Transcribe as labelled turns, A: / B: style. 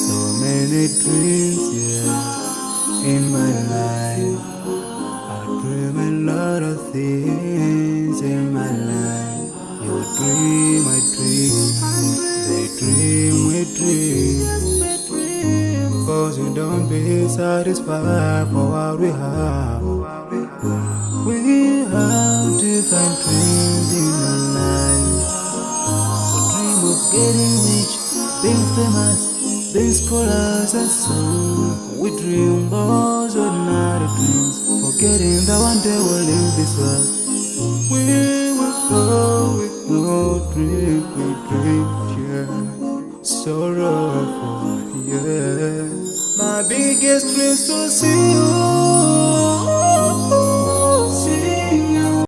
A: So many dreams, in my life. I dream a lot of things in my life. You dream, I dream. They dream, we dream. Cause you don't be satisfied for what we have. We have different dreams in our life. We dream of getting rich, being famous, being scholars and so. We dream those ordinary dreams, forgetting that one day we'll leave this world. We will go with no dream, we dream, yeah. Sorrowful, yeah. My biggest dream is to see you.